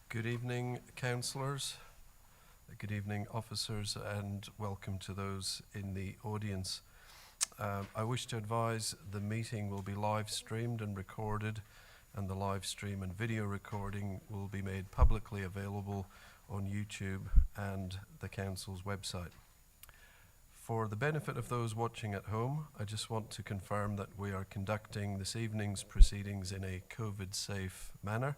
Good evening, councillors. Good evening, officers, and welcome to those in the audience. I wish to advise the meeting will be live streamed and recorded, and the live stream and video recording will be made publicly available on YouTube and the council's website. For the benefit of those watching at home, I just want to confirm that we are conducting this evening's proceedings in a COVID-safe manner.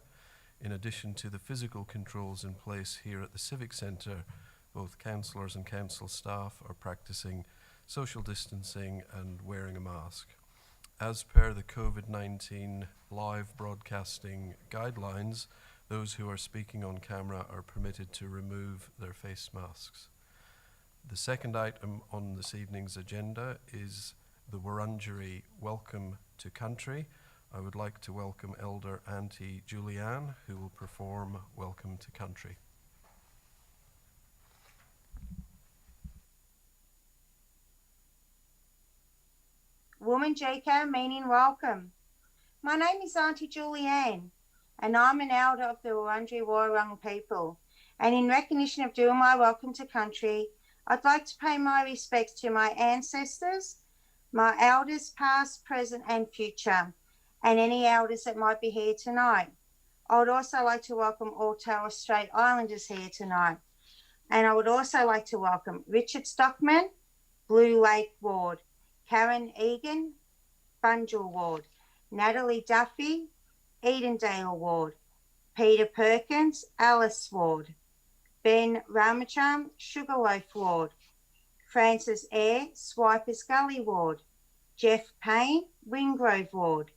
In addition to the physical controls in place here at the Civic Centre, both councillors and council staff are practising social distancing and wearing a mask. As per the COVID-19 live broadcasting guidelines, those who are speaking on camera are permitted to remove their face masks. The second item on this evening's agenda is the Wurundjeri Welcome to Country. I would like to welcome Elder Auntie Julianne, who will perform Welcome to Country. Woman Jaco, meaning welcome. My name is Auntie Julianne, and I'm an elder of the Wurundjeri Woi-wurrung people. And in recognition of doing my Welcome to Country, I'd like to pay my respects to my ancestors, my elders past, present and future, and any elders that might be here tonight. I would also like to welcome all Torres Strait Islanders here tonight. And I would also like to welcome Richard Stockman, Blue Lake Ward, Karen Egan, Bunjil Ward, Natalie Duffy, Edendale Ward, Peter Perkins, Alice Ward, Ben Ramacham, Sugarloaf Ward, Francis Eyre, Swipers Gully Ward, Jeff Payne, Wingrove Ward,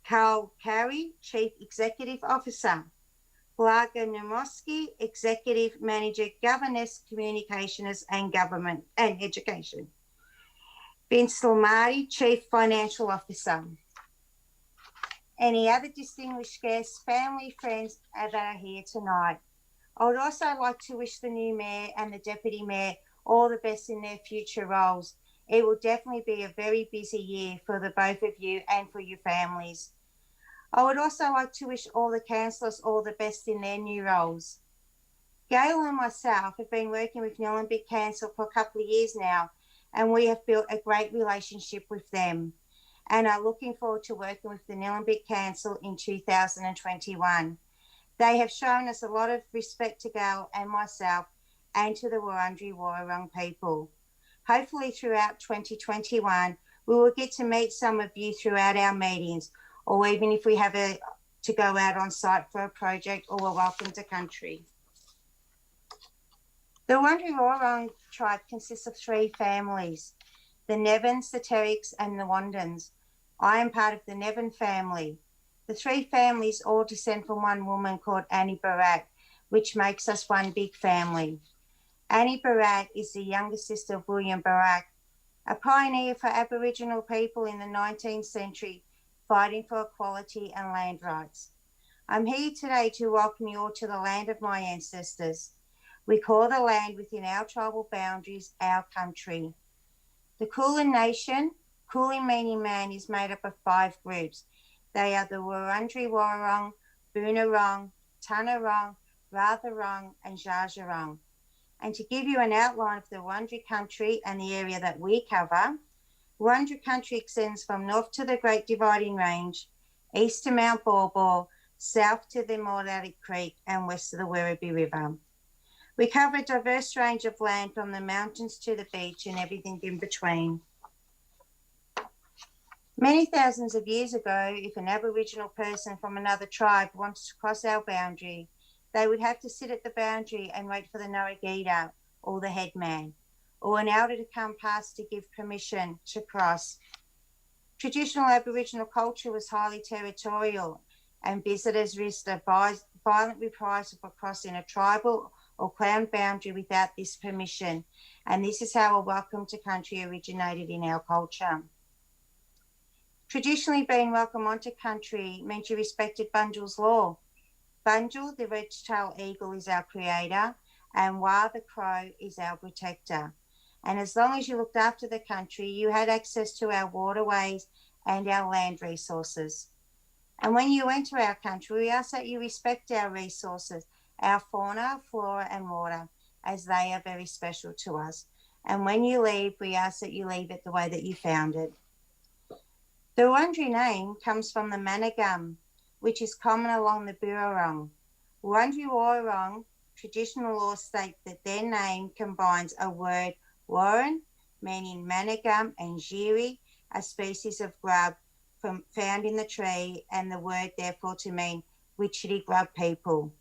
Carl Carey, Chief Executive Officer, Blaga Numoski, Executive Manager, Governess, Communications and Government and Education, Vince Lamari, Chief Financial Officer. Any other distinguished guests, family, friends that are here tonight. I would also like to wish the new Mayor and the Deputy Mayor all the best in their future roles. It will definitely be a very busy year for the both of you and for your families. I would also like to wish all the councillors all the best in their new roles. Gail and myself have been working with Nillumbik Council for a couple of years now, and we have built a great relationship with them and are looking forward to working with the Nillumbik Council in 2021. They have shown us a lot of respect to Gail and myself and to the Wurundjeri Woi-wurrung people. Hopefully throughout 2021, we will get to meet some of you throughout our meetings, or even if we have to go out on site for a project or a Welcome to Country. The Wurundjeri Woi-wurrung tribe consists of three families, the Nevins, the Terricks and the Wandans. I am part of the Nevin family. The three families all descend from one woman called Annie Barat, which makes us one big family. Annie Barat is the younger sister of William Barak, a pioneer for Aboriginal people in the 19th century, fighting for equality and land rights. I'm here today to welcome you all to the land of my ancestors. We call the land within our tribal boundaries our country. The Kulin Nation, Kulin meaning man, is made up of 5 groups. They are the Wurundjeri Woi-wurrung, Boonwurrung, Tanarong, Ratharong and Dja-dja-wurrung. And to give you an outline of the Wurundjeri country and the area that we cover, Wurundjeri country extends from north to the Great Dividing Range, east to Mount Baw Baw, south to the Morley Creek and west to the Werribee River. We cover a diverse range of land from the mountains to the beach and everything in between. Many thousands of years ago, if an Aboriginal person from another tribe wants to cross our boundary, they would have to sit at the boundary and wait for the Narragadah, or the headman, or an elder to come past to give permission to cross. Traditional Aboriginal culture was highly territorial, and visitors risked a violent reprisal for crossing a tribal or clan boundary without this permission. And this is how a Welcome to Country originated in our culture. Traditionally, being welcome onto country meant you respected Bunjil's law. Bunjil, the red-tailed eagle, is our creator, and Wa, the crow, is our protector. And as long as you looked after the country, you had access to our waterways and our land resources. And when you enter our country, we ask that you respect our resources our fauna, flora, and water, as they are very special to us. And when you leave, we ask that you leave it the way that you found it. The Wurundjeri name comes from the Manigum, which is common along the Burrong. Wurundjeri Woi traditional law state that their name combines a word warren, meaning manigum, and jiri, a species of grub found in the tree, and the word therefore to mean witchetty grub people.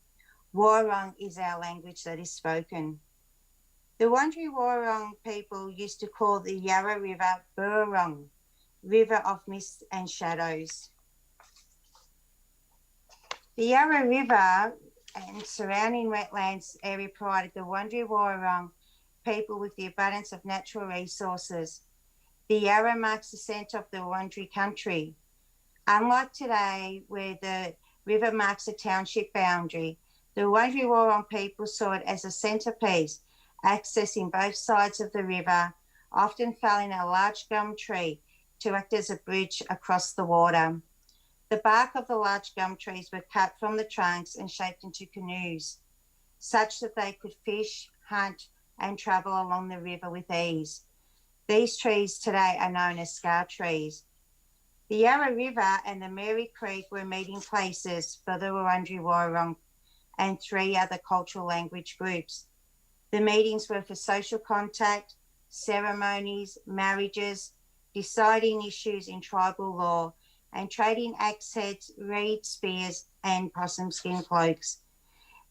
Wurrung is our language that is spoken. The Wurundjeri Wurrung people used to call the Yarra River Burrung, river of mist and shadows. The Yarra River and surrounding wetlands area provided the Wurundjeri Wurrung people with the abundance of natural resources. The Yarra marks the centre of the Wurundjeri country. Unlike today, where the river marks a township boundary, the Wurundjeri Wurrung people saw it as a centrepiece, accessing both sides of the river, often felling a large gum tree to act as a bridge across the water. The bark of the large gum trees were cut from the trunks and shaped into canoes, such that they could fish, hunt, and travel along the river with ease. These trees today are known as scar trees. The Yarra River and the Mary Creek were meeting places for the Wurundjeri Wurrung and 3 other cultural language groups. The meetings were for social contact, ceremonies, marriages, deciding issues in tribal law, and trading axe heads, reed spears, and possum skin cloaks.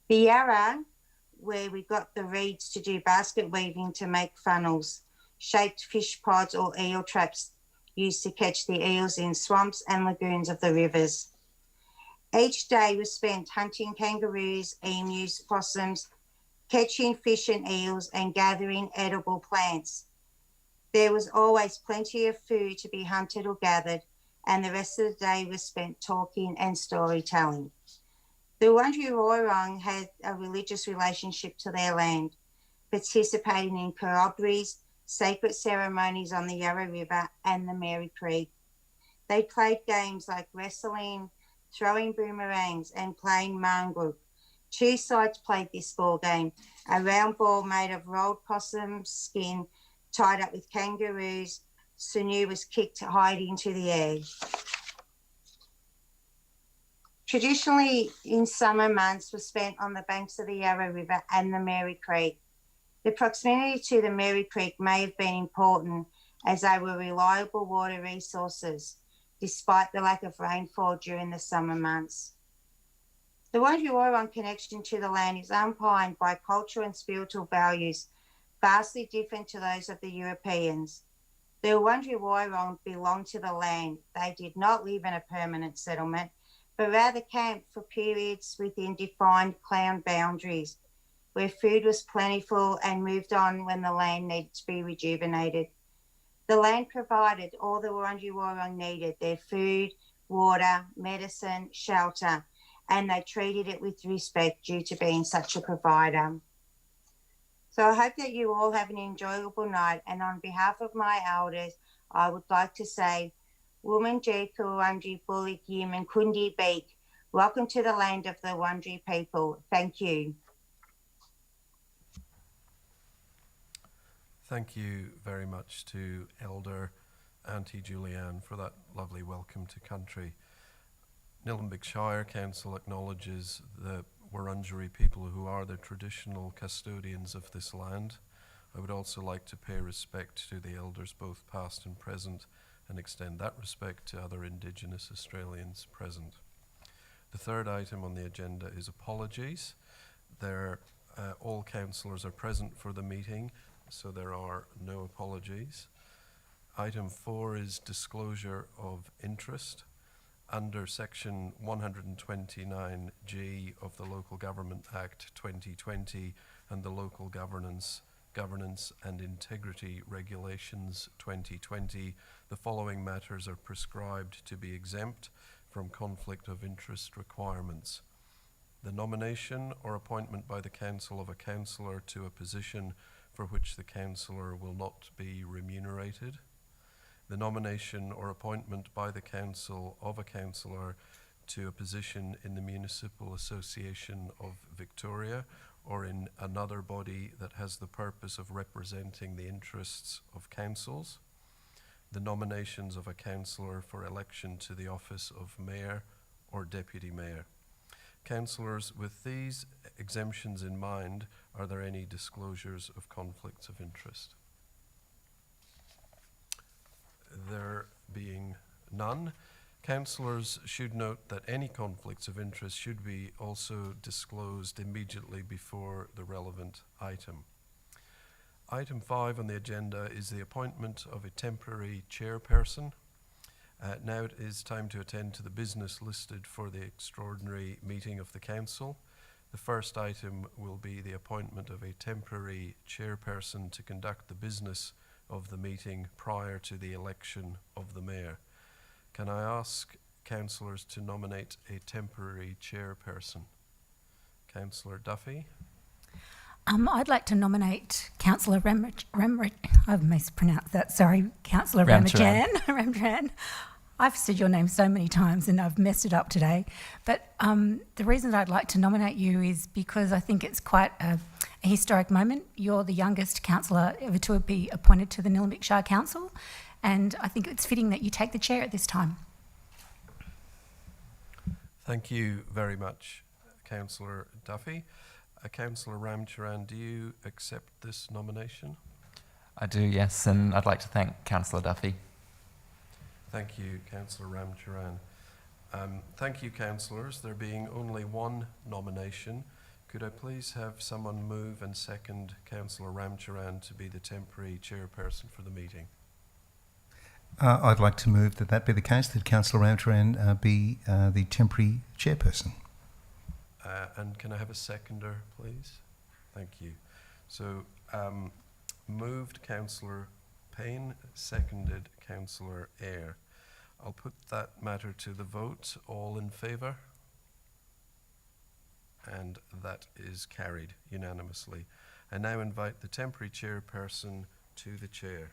The Yarra, where we got the reeds to do basket weaving to make funnels, shaped fish pods or eel traps used to catch the eels in swamps and lagoons of the rivers. Each day was spent hunting kangaroos, emus, possums, catching fish and eels, and gathering edible plants. There was always plenty of food to be hunted or gathered, and the rest of the day was spent talking and storytelling. The Wurundjeri Wurrung had a religious relationship to their land, participating in corroborees, sacred ceremonies on the Yarra River and the Mary Creek. They played games like wrestling, throwing boomerangs, and playing mangrove. 2 sides played this ball game, a round ball made of rolled possum skin tied up with kangaroos. Sinew was kicked high into the air. Traditionally, in summer months, was spent on the banks of the Yarra River and the Mary Creek. The proximity to the Mary Creek may have been important as they were reliable water resources, despite the lack of rainfall during the summer months. The Wurundjeri Wurrung connection to the land is underpinned by cultural and spiritual values vastly different to those of the Europeans. The Wurundjeri Wurrung belonged to the land. They did not live in a permanent settlement, but rather camped for periods within defined clan boundaries, where food was plentiful and moved on when the land needed to be rejuvenated. The land provided all the Wurundjeri Wurrung needed, their food, water, medicine, shelter, and they treated it with respect due to being such a provider. So I hope that you all have an enjoyable night, and on behalf of my elders, I would like to say, Woman Jeku Wurundjeri Bulik Yiman Kundi Beek, welcome to the land of the Wurundjeri people. Thank you. Thank you very much to Elder Auntie Julianne for that lovely welcome to country. Nillumbik Shire Council acknowledges the Wurundjeri people who are the traditional custodians of this land. I would also like to pay respect to the elders both past and present and extend that respect to other Indigenous Australians present. The third item on the agenda is apologies. All councillors are present for the meeting, so there are no apologies. Item 4 is disclosure of interest. Under section 129G of the Local Government Act 2020 and the Local Governance and Integrity Regulations 2020, the following matters are prescribed to be exempt from conflict of interest requirements: the nomination or appointment by the council of a councillor to a position for which the councillor will not be remunerated, the nomination or appointment by the council of a councillor to a position in the Municipal Association of Victoria or in another body that has the purpose of representing the interests of councils, the nominations of a councillor for election to the office of Mayor or Deputy Mayor. Councillors, with these exemptions in mind, are there any disclosures of conflicts of interest? There being none, councillors should note that any conflicts of interest should be also disclosed immediately before the relevant item. Item 5 on the agenda is the appointment of a temporary chairperson. Now it is time to attend to the business listed for the extraordinary meeting of the council. The first item will be the appointment of a temporary chairperson to conduct the business of the meeting prior to the election of the mayor. Can I ask councillors to nominate a temporary chairperson? Councillor Duffy. I'd like to nominate Councillor I've mispronounced that, sorry, Councillor Ramcharan. Ramcharan. I've said your name so many times and I've messed it up today. But the reason I'd like to nominate you is because I think it's quite a historic moment. You're the youngest councillor ever to be appointed to the Nillumbik Shire Council, and I think it's fitting that you take the chair at this time. Thank you very much, Councillor Duffy. Councillor Ramcharan, do you accept this nomination? I do, yes, and I'd like to thank Councillor Duffy. Thank you, Councillor Ramcharan. Thank you, councillors. There being only one nomination, could I please have someone move and second Councillor Ramcharan to be the temporary chairperson for the meeting? I'd like to move that be the case, that Councillor Ramcharan be the temporary chairperson. And can I have a seconder, please? Thank you. So, moved Councillor Payne, seconded Councillor Eyre. I'll put that matter to the vote. All in favour? And that is carried unanimously. I now invite the temporary chairperson to the chair.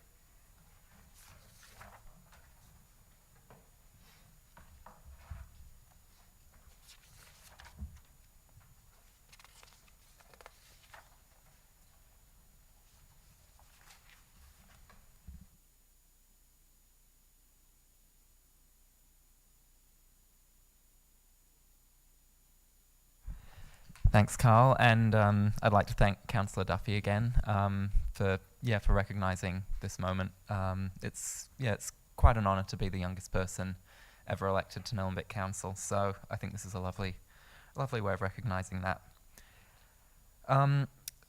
Thanks, Carl, and I'd like to thank Councillor Duffy again for recognising this moment. It's quite an honour to be the youngest person ever elected to Nillumbik Council, so I think this is a lovely way of recognising that.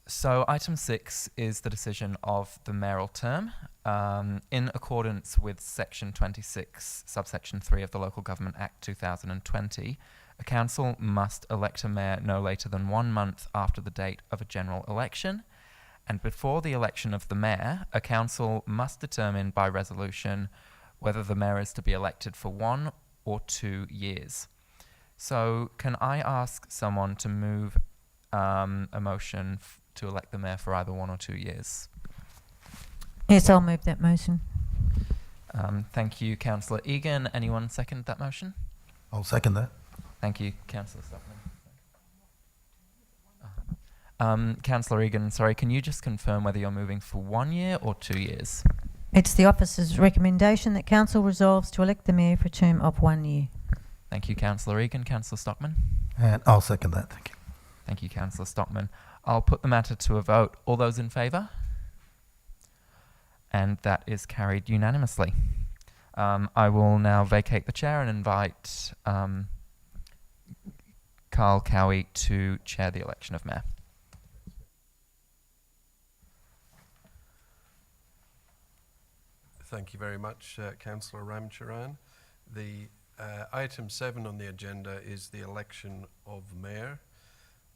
So item 6 is the decision of the mayoral term. In accordance with section 26, subsection 3 of the Local Government Act 2020, a council must elect a mayor no later than 1 month after the date of a general election, and before the election of the mayor, a council must determine by resolution whether the mayor is to be elected for 1 or 2 years. So can I ask someone to move a motion to elect the mayor for either 1 or 2 years? Yes, I'll move that motion. Thank you, Councillor Egan. Anyone second that motion? I'll second that. Thank you, Councillor Stockman. Councillor Egan, sorry, can you just confirm whether you're moving for 1 year or 2 years? It's the officer's recommendation that council resolves to elect the mayor for a term of 1 year. Thank you, Councillor Egan. Councillor Stockman? And I'll second that, thank you. Thank you, Councillor Stockman. I'll put the matter to a vote. All those in favour? And that is carried unanimously. I will now vacate the chair and invite Carl Cowie to chair the election of mayor. Thank you very much, Councillor Ramcharan. The item 7 on the agenda is the election of mayor.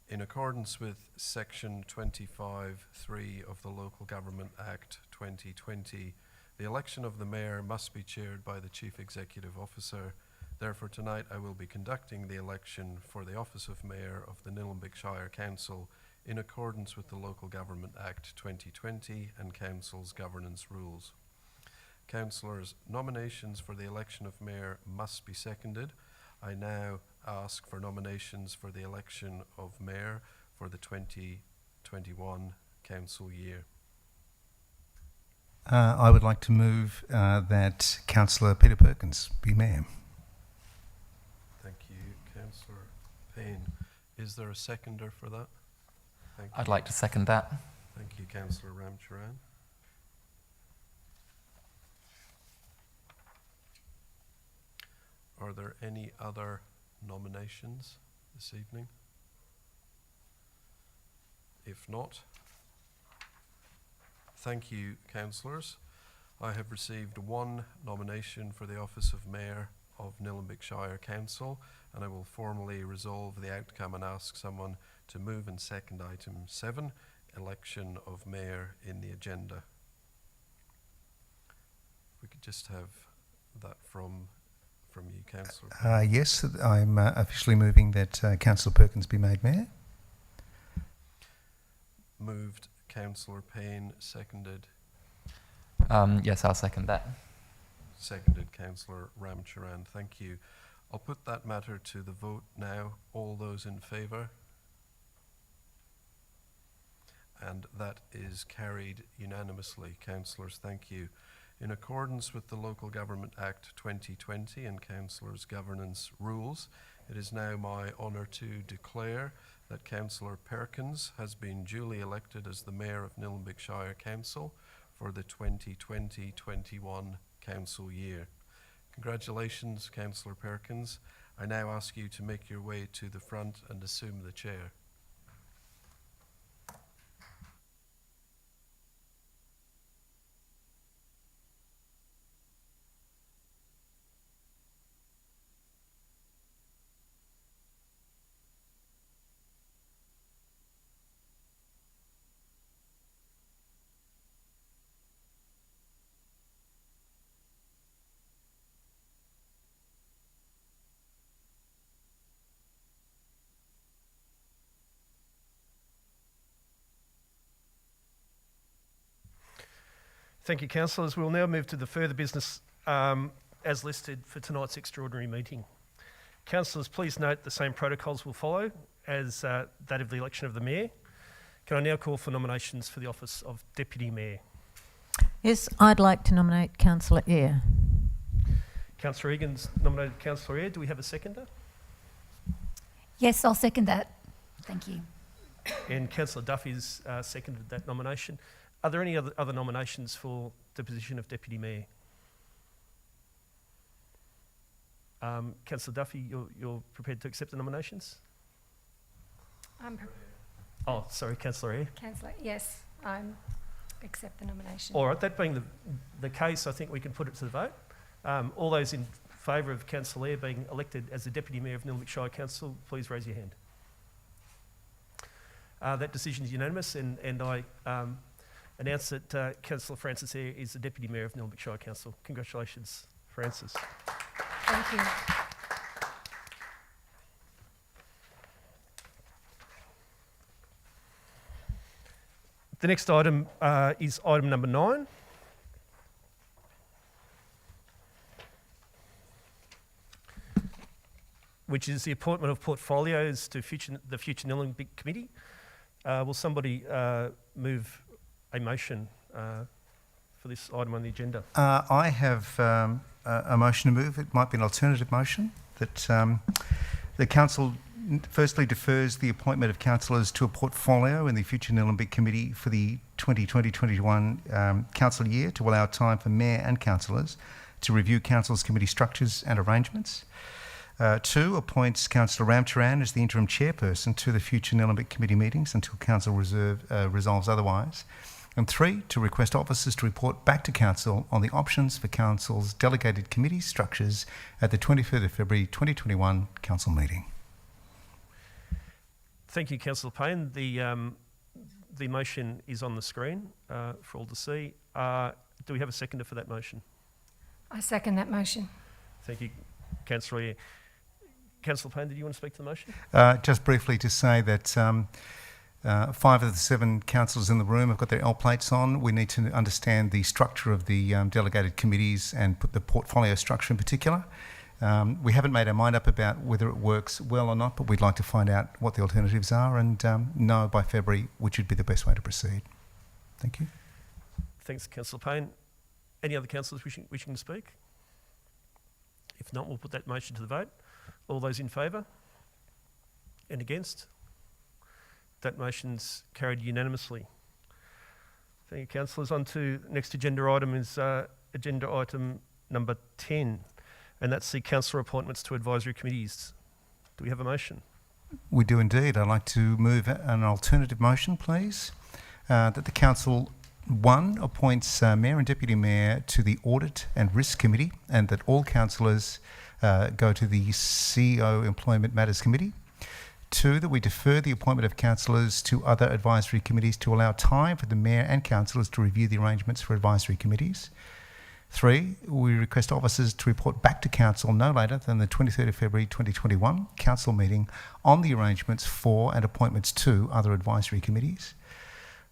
In accordance with section 25(3) of the Local Government Act 2020, the election of the mayor must be chaired by the Chief Executive Officer. Therefore, tonight I will be conducting the election for the office of mayor of the Nillumbik Shire Council in accordance with the Local Government Act 2020 and Council's governance rules. Councillors, nominations for the election of mayor must be seconded. I now ask for nominations for the election of Mayor for the 2021 council year. I would like to move that Councillor Peter Perkins be Mayor. Thank you, Councillor Payne. Is there a seconder for that? Thank you. I'd like to second that. Thank you, Councillor Ramcharan. Are there any other nominations this evening? If not, thank you, councillors. I have received one nomination for the office of Mayor of Nillumbik Shire Council, and I will formally resolve the outcome and ask someone to move and second item 7, election of Mayor, in the agenda. If we could just have that from you, Councillor. Yes, I'm officially moving that Councillor Perkins be made Mayor. Moved, Councillor Payne. Seconded. Yes, I'll second that. Seconded, Councillor Ramcharan. Thank you. I'll put that matter to the vote now. All those in favour? And that is carried unanimously. Councillors, thank you. In accordance with the Local Government Act 2020 and Councillors' Governance Rules, it is now my honour to declare that Councillor Perkins has been duly elected as the Mayor of Nillumbik Shire Council for the 2020-21 council year. Congratulations, Councillor Perkins. I now ask you to make your way to the front and assume the chair. Thank you, councillors. We'll now move to the further business as listed for tonight's extraordinary meeting. Councillors, please note the same protocols will follow as that of the election of the Mayor. Can I now call for nominations for the office of Deputy Mayor? Yes, I'd like to nominate Councillor Eyre. Councillor Egan's nominated Councillor Eyre. Do we have a seconder? Yes, I'll second that. Thank you. And Councillor Duffy's seconded that nomination. Are there any other nominations for the position of Deputy Mayor? Councillor Duffy, you're prepared to accept the nominations? Oh, sorry, Councillor Eyre. Councillor, yes, I accept the nomination. All right, that being the case, I think we can put it to the vote. All those in favour of Councillor Eyre being elected as the Deputy Mayor of Nillumbik Shire Council, please raise your hand. That decision is unanimous, and I announce that Councillor Francis Eyre is the Deputy Mayor of Nillumbik Shire Council. Congratulations, Francis. Thank you. The next item is item number 9. Which is the appointment of portfolios to the future Nillumbik Committee. Will somebody move a motion for this item on the agenda? I have a motion to move. It might be an alternative motion that the council firstly defers the appointment of councillors to a portfolio in the future Nillumbik Committee for the 2020-21 council year to allow time for Mayor and councillors to review council's committee structures and arrangements. 2, appoints Councillor Ramcharan as the interim chairperson to the future Nillumbik Committee meetings until council resolves otherwise. And 3, to request officers to report back to council on the options for council's delegated committee structures at the 23rd of February 2021 council meeting. Thank you, Councillor Payne. The motion is on the screen for all to see. Do we have a seconder for that motion? I second that motion. Thank you, Councillor Eyre. Councillor Payne, did you want to speak to the motion? Just briefly to say that 5 of the 7 councillors in the room have got their L plates on. We need to understand the structure of the delegated committees and put the portfolio structure in particular. We haven't made our mind up about whether it works well or not, but we'd like to find out what the alternatives are and know by February which would be the best way to proceed. Thank you. Thanks, Councillor Payne. Any other councillors wishing to speak? If not, we'll put that motion to the vote. All those in favour? And against? That motion's carried unanimously. Thank you, councillors. On to next agenda item is agenda item number 10, and that's the councillor appointments to advisory committees. Do we have a motion? We do indeed. I'd like to move an alternative motion, please, that the council, 1, appoints Mayor and Deputy Mayor to the Audit and Risk Committee, and that all councillors go to the CEO Employment Matters Committee. 2, that we defer the appointment of councillors to other advisory committees to allow time for the Mayor and councillors to review the arrangements for advisory committees. 3, we request officers to report back to council no later than the 23rd of February 2021 council meeting on the arrangements for and appointments to other advisory committees.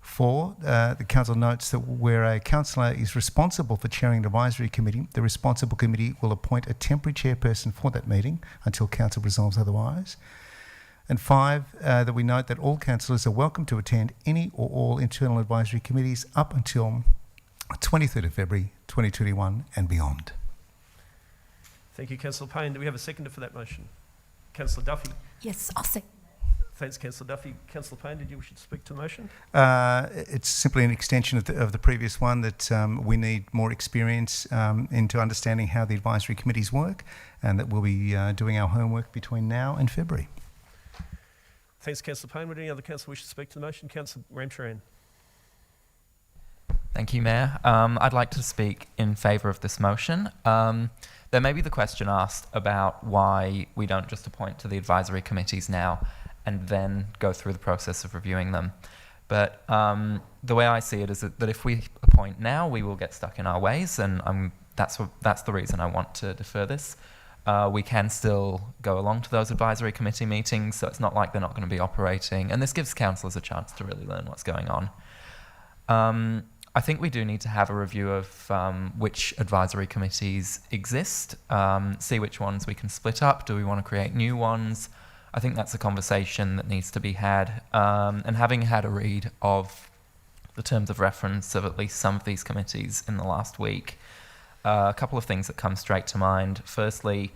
4, the council notes that where a councillor is responsible for chairing an advisory committee, the responsible committee will appoint a temporary chairperson for that meeting until council resolves otherwise. And 5, that we note that all councillors are welcome to attend any or all internal advisory committees up until 23rd of February 2021 and beyond. Thank you, Councillor Payne. Do we have a seconder for that motion? Councillor Duffy. Yes, I'll say. Thanks, Councillor Duffy. Councillor Payne, did you wish to speak to the motion? It's simply an extension of the previous one, that we need more experience into understanding how the advisory committees work, and that we'll be doing our homework between now and February. Thanks, Councillor Payne. Would any other councillor wish to speak to the motion? Councillor Ramcharan. Thank you, Mayor. I'd like to speak in favour of this motion. There may be the question asked about why we don't just appoint to the advisory committees now and then go through the process of reviewing them. But the way I see it is that if we appoint now, we will get stuck in our ways, and that's the reason I want to defer this. We can still go along to those advisory committee meetings, so it's not like they're not going to be operating, and this gives councillors a chance to really learn what's going on. I think we do need to have a review of which advisory committees exist, see which ones we can split up. Do we want to create new ones? I think that's a conversation that needs to be had. And having had a read of the terms of reference of at least some of these committees in the last week, a couple of things that come straight to mind. Firstly,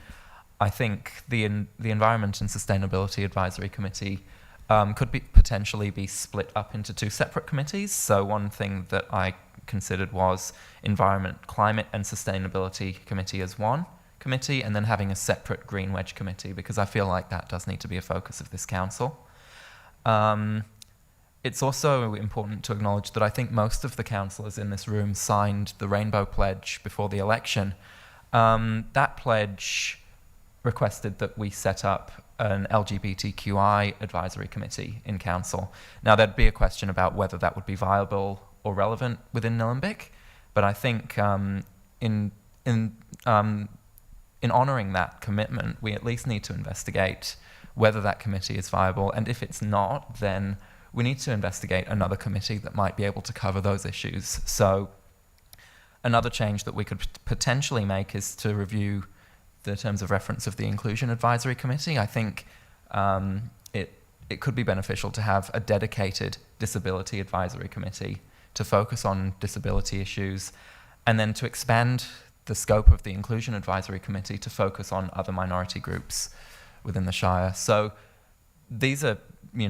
I think the Environment and Sustainability Advisory Committee could potentially be split up into 2 separate committees. So one thing that I considered was Environment, Climate and Sustainability Committee as one committee, and then having a separate Green Wedge Committee, because I feel like that does need to be a focus of this council. It's also important to acknowledge that I think most of the councillors in this room signed the Rainbow Pledge before the election. That pledge requested that we set up an LGBTQI advisory committee in council. Now, there'd be a question about whether that would be viable or relevant within Nillumbik, but I think in honouring that commitment, we at least need to investigate whether that committee is viable, and if it's not, then we need to investigate another committee that might be able to cover those issues. So another change that we could potentially make is to review the terms of reference of the Inclusion Advisory Committee. I think it could be beneficial to have a dedicated Disability Advisory Committee to focus on disability issues, and then to expand the scope of the Inclusion Advisory Committee to focus on other minority groups within the Shire. So these are,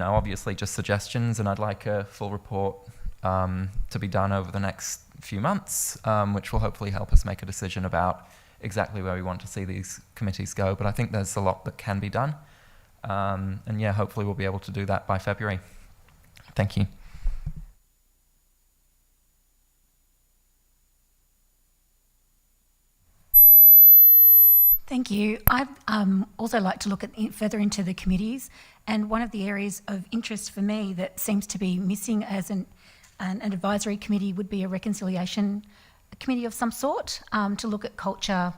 obviously just suggestions, and I'd like a full report to be done over the next few months, which will hopefully help us make a decision about exactly where we want to see these committees go. But I think there's a lot that can be done. And yeah, hopefully we'll be able to do that by February. Thank you. Thank you. I'd also like to look further into the committees, and one of the areas of interest for me that seems to be missing as an advisory committee would be a reconciliation committee of some sort, to look at culture,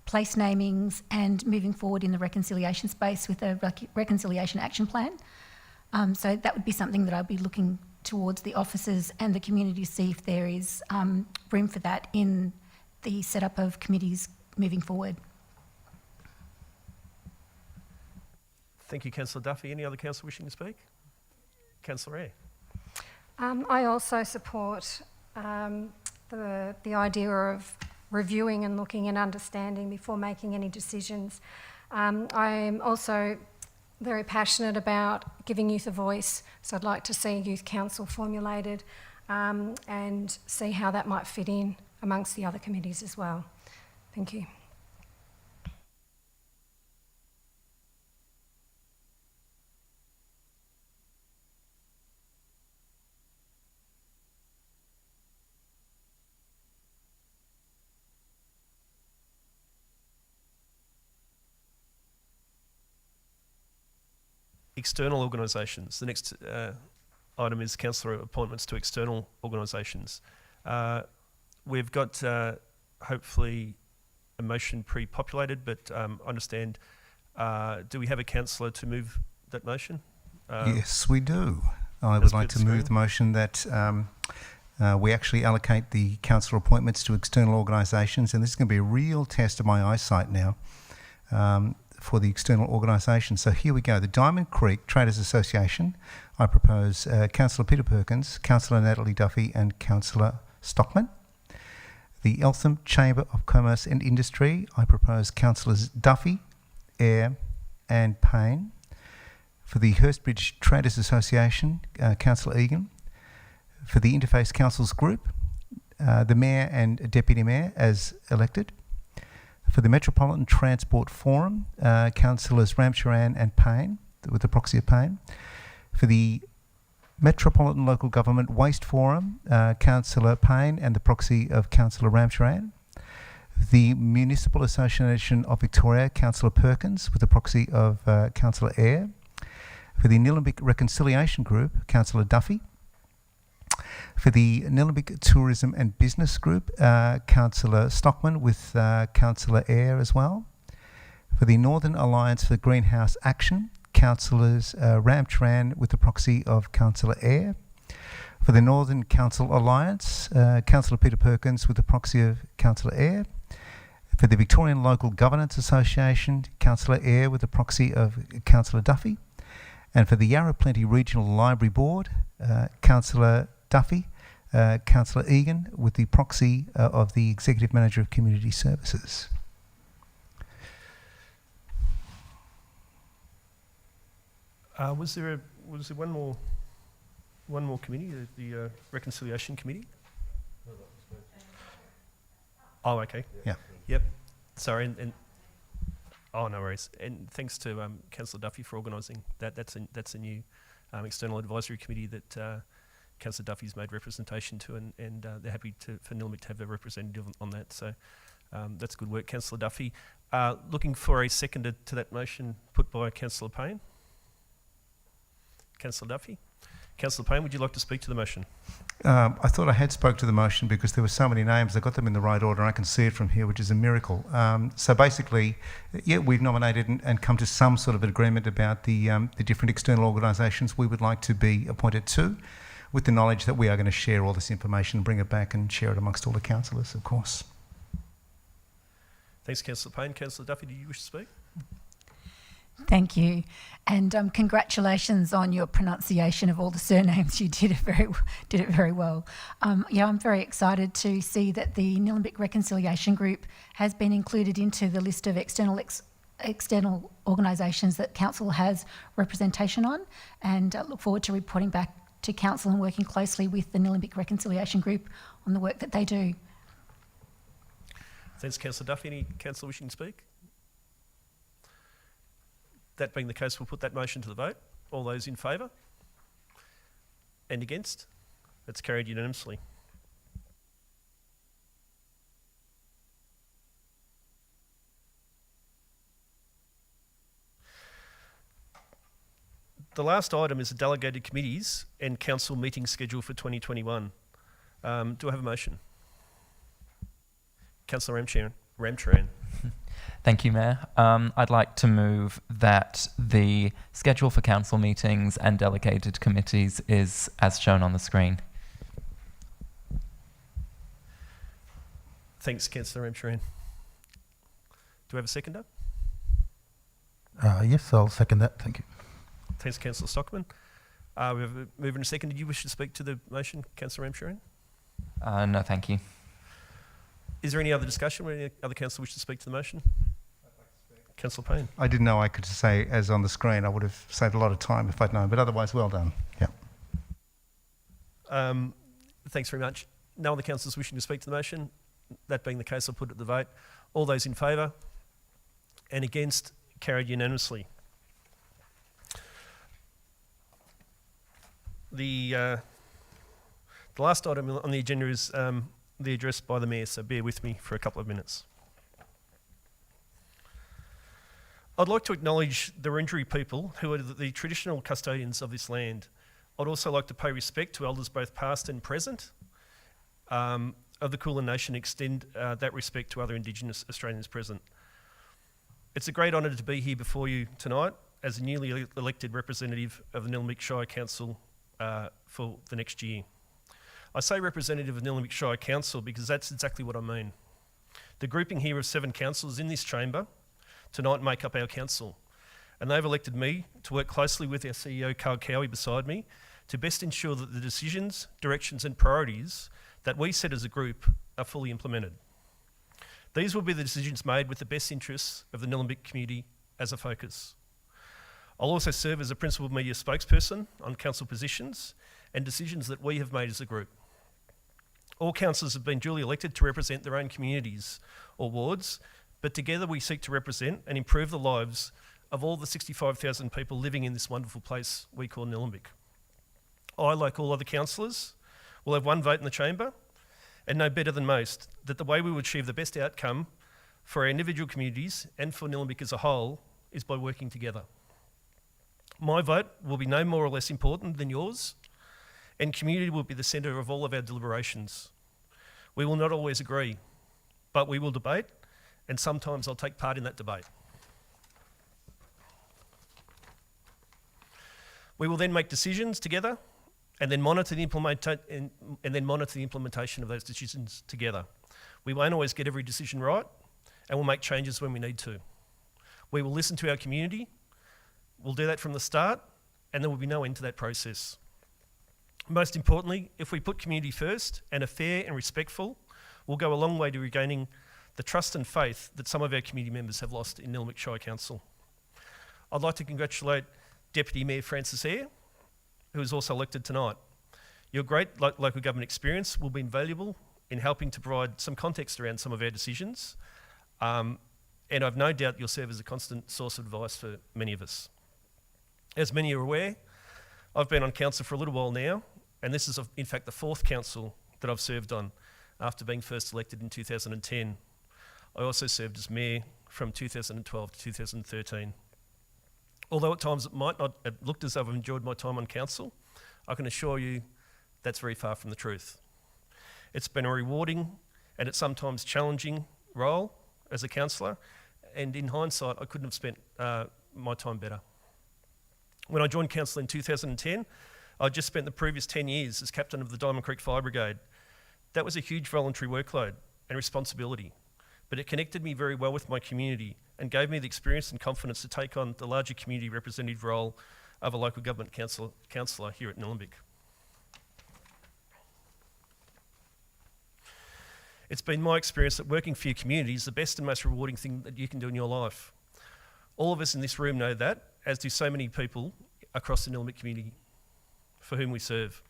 place namings, and moving forward in the reconciliation space with a reconciliation action plan. So that would be something that I'd be looking towards the officers and the community to see if there is room for that in the setup of committees moving forward. Thank you, Councillor Duffy. Any other councillor wishing to speak? Councillor Eyre. I also support the idea of reviewing and looking and understanding before making any decisions. I'm also very passionate about giving youth a voice, so I'd like to see a youth council formulated and see how that might fit in amongst the other committees as well. Thank you. External organisations. The next item is councillor appointments to external organisations. We've got hopefully a motion pre-populated, but I understand, do we have a councillor to move that motion? Yes, we do. I That's would like good, to move Screen. the motion that we actually allocate the councillor appointments to external organisations, and this is going to be a real test of my eyesight now for the external organisations. So here we go. The Diamond Creek Traders Association, I propose Councillor Peter Perkins, Councillor Natalie Duffy and Councillor Stockman. The Eltham Chamber of Commerce and Industry, I propose Councillors Duffy, Eyre and Payne. For the Hurstbridge Traders Association, Councillor Egan. For the Interface Councils Group, the Mayor and Deputy Mayor as elected. For the Metropolitan Transport Forum, Councillors Ramcharan and Payne, with the proxy of Payne. For the Metropolitan Local Government Waste Forum, Councillor Payne and the proxy of Councillor Ramcharan. The Municipal Association of Victoria, Councillor Perkins, with the proxy of Councillor Eyre. For the Nillumbik Reconciliation Group, Councillor Duffy. For the Nillumbik Tourism and Business Group, Councillor Stockman with Councillor Eyre as well. For the Northern Alliance for Greenhouse Action, Councillors Ramcharan with the proxy of Councillor Eyre. For the Northern Council Alliance, Councillor Peter Perkins with the proxy of Councillor Eyre. For the Victorian Local Governance Association, Councillor Eyre with the proxy of Councillor Duffy. And for the Yarra Plenty Regional Library Board, Councillor Duffy, Councillor Egan with the proxy of the Executive Manager of Community Services. Was there one more committee, the Reconciliation Committee? Oh, okay. Yeah. Yep. Sorry, and oh, no worries. And thanks to Councillor Duffy for organising that. That's a new external advisory committee that Councillor Duffy's made representation to, and they're happy for Nillumbik to have a representative on that. So that's good work, Councillor Duffy. Looking for a seconder to that motion put by Councillor Payne. Councillor Duffy. Councillor Payne, would you like to speak to the motion? I thought I had spoke to the motion because there were so many names. I got them in the right order and I can see it from here, which is a miracle. So basically, yeah, we've nominated and come to some sort of agreement about the different external organisations we would like to be appointed to, with the knowledge that we are going to share all this information, bring it back and share it amongst all the councillors, of course. Thanks, Councillor Payne. Councillor Duffy, do you wish to speak? Thank you. And congratulations on your pronunciation of all the surnames. You did it very well. Yeah, I'm very excited to see that the Nillumbik Reconciliation Group has been included into the list of external organisations that Council has representation on, and look forward to reporting back to Council and working closely with the Nillumbik Reconciliation Group on the work that they do. Thanks, Councillor Duffy. Any councillor wishing to speak? That being the case, we'll put that motion to the vote. All those in favour? And against? That's carried unanimously. The last item is the delegated committees and council meeting schedule for 2021. Do I have a motion? Councillor Ramcharan. Thank you, Mayor. I'd like to move that the schedule for council meetings and delegated committees is as shown on the screen. Thanks, Councillor Ramcharan. Do we have a seconder? Yes, I'll second that. Thank you. Thanks, Councillor Stockman. We have a mover and a second. Did you wish to speak to the motion, Councillor Ramsharan? No, thank you. Is there any other discussion? Would any other councillor wish to speak to the motion? Councillor Payne. I didn't know I could say as on the screen. I would have saved a lot of time if I'd known, but otherwise, well done. Yeah. Thanks very much. No other councillors wishing to speak to the motion? That being the case, I'll put it to the vote. All those in favour and against, carried unanimously. The last item on the agenda is the address by the Mayor, so bear with me for a couple of minutes. I'd like to acknowledge the Wurundjeri people who are the traditional custodians of this land. I'd also like to pay respect to elders both past and present of the Kulin Nation, extend that respect to other Indigenous Australians present. It's a great honour to be here before you tonight as a newly elected representative of the Nillumbik Shire Council for the next year. I say representative of Nillumbik Shire Council because that's exactly what I mean. The grouping here of 7 councillors in this chamber tonight make up our council, and they've elected me to work closely with our CEO Carl Cowie beside me to best ensure that the decisions, directions and priorities that we set as a group are fully implemented. These will be the decisions made with the best interests of the Nillumbik community as a focus. I'll also serve as a principal media spokesperson on council positions and decisions that we have made as a group. All councillors have been duly elected to represent their own communities or wards, but together we seek to represent and improve the lives of all the 65,000 people living in this wonderful place we call Nillumbik. I, like all other councillors, will have one vote in the chamber and know better than most that the way we will achieve the best outcome for our individual communities and for Nillumbik as a whole is by working together. My vote will be no more or less important than yours, and community will be the centre of all of our deliberations. We will not always agree, but we will debate, and sometimes I'll take part in that debate. We will then make decisions together and then monitor the implementation of those decisions together. We won't always get every decision right, and we'll make changes when we need to. We will listen to our community. We'll do that from the start, and there will be no end to that process. Most importantly, if we put community first and are fair and respectful, we'll go a long way to regaining the trust and faith that some of our community members have lost in Nillumbik Shire Council. I'd like to congratulate Deputy Mayor Francis Eyre, who is also elected tonight. Your great local government experience will be invaluable in helping to provide some context around some of our decisions, and I've no doubt you'll serve as a constant source of advice for many of us. As many are aware, I've been on council for a little while now, and this is in fact the 4th council that I've served on after being first elected in 2010. I also served as mayor from 2012 to 2013. Although at times it might not have looked as though I've enjoyed my time on council, I can assure you that's very far from the truth. It's been a rewarding and it's sometimes challenging role as a councillor, and in hindsight I couldn't have spent my time better. When I joined council in 2010, I'd just spent the previous 10 years as captain of the Diamond Creek Fire Brigade. That was a huge voluntary workload and responsibility, but it connected me very well with my community and gave me the experience and confidence to take on the larger community representative role of a local government councillor here at Nillumbik. It's been my experience that working for your community is the best and most rewarding thing that you can do in your life. All of us in this room know that, as do so many people across the Nillumbik community for whom we serve.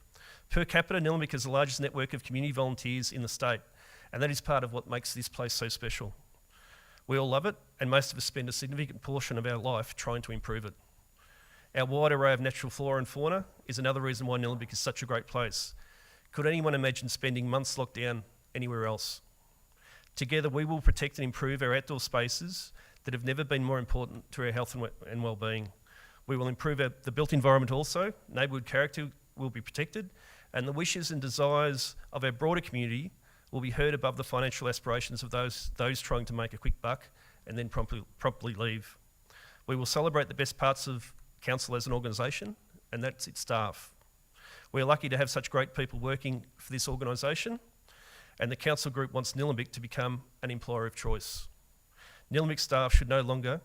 Per capita, Nillumbik has the largest network of community volunteers in the state, and that is part of what makes this place so special. We all love it, and most of us spend a significant portion of our life trying to improve it. Our wide array of natural flora and fauna is another reason why Nillumbik is such a great place. Could anyone imagine spending months locked down anywhere else? Together, we will protect and improve our outdoor spaces that have never been more important to our health and well-being. We will improve the built environment also, neighbourhood character will be protected, and the wishes and desires of our broader community will be heard above the financial aspirations of those trying to make a quick buck and then promptly leave. We will celebrate the best parts of council as an organisation, and that's its staff. We're lucky to have such great people working for this organisation, and the council group wants Nillumbik to become an employer of choice. Nillumbik staff should no longer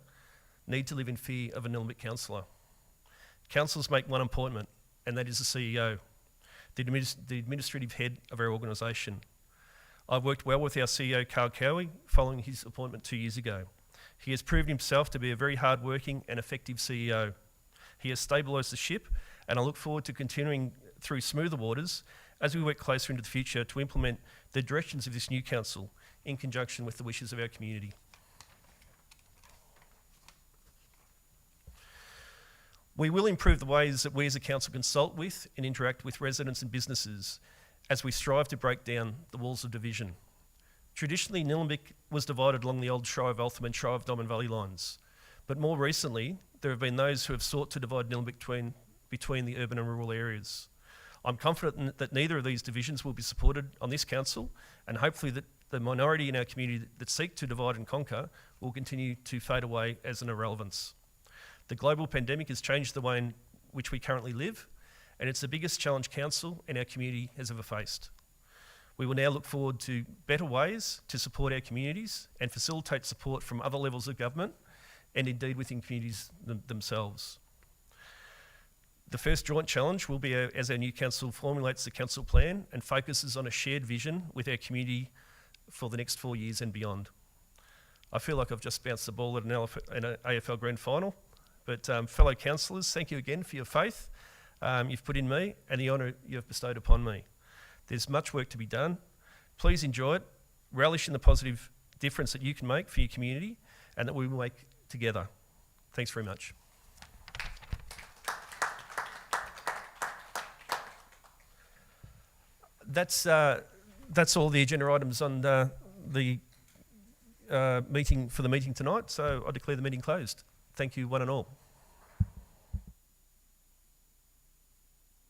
need to live in fear of a Nillumbik councillor. Councillors make one appointment, and that is the CEO, the administrative head of our organisation. I've worked well with our CEO, Carl Cowie, following his appointment 2 years ago. He has proven himself to be a very hard-working and effective CEO. He has stabilised the ship, and I look forward to continuing through smoother waters as we work closer into the future to implement the directions of this new council in conjunction with the wishes of our community. We will improve the ways that we as a council consult with and interact with residents and businesses as we strive to break down the walls of division. Traditionally, Nillumbik was divided along the old Shire of Eltham and Shire of Diamond Valley lines, but more recently, there have been those who have sought to divide Nillumbik between the urban and rural areas. I'm confident that neither of these divisions will be supported on this council, and hopefully that the minority in our community that seek to divide and conquer will continue to fade away as an irrelevance. The global pandemic has changed the way in which we currently live, and it's the biggest challenge council and our community has ever faced. We will now look forward to better ways to support our communities and facilitate support from other levels of government and indeed within communities themselves. The first joint challenge will be as our new council formulates the council plan and focuses on a shared vision with our community for the next 4 years and beyond. I feel like I've just bounced the ball at an AFL Grand Final, but fellow councillors, thank you again for your faith you've put in me and the honour you have bestowed upon me. There's much work to be done. Please enjoy it, relish in the positive difference that you can make for your community and that we will make together. Thanks very much. That's all the agenda items on the meeting tonight, so I declare the meeting closed. Thank you one and all.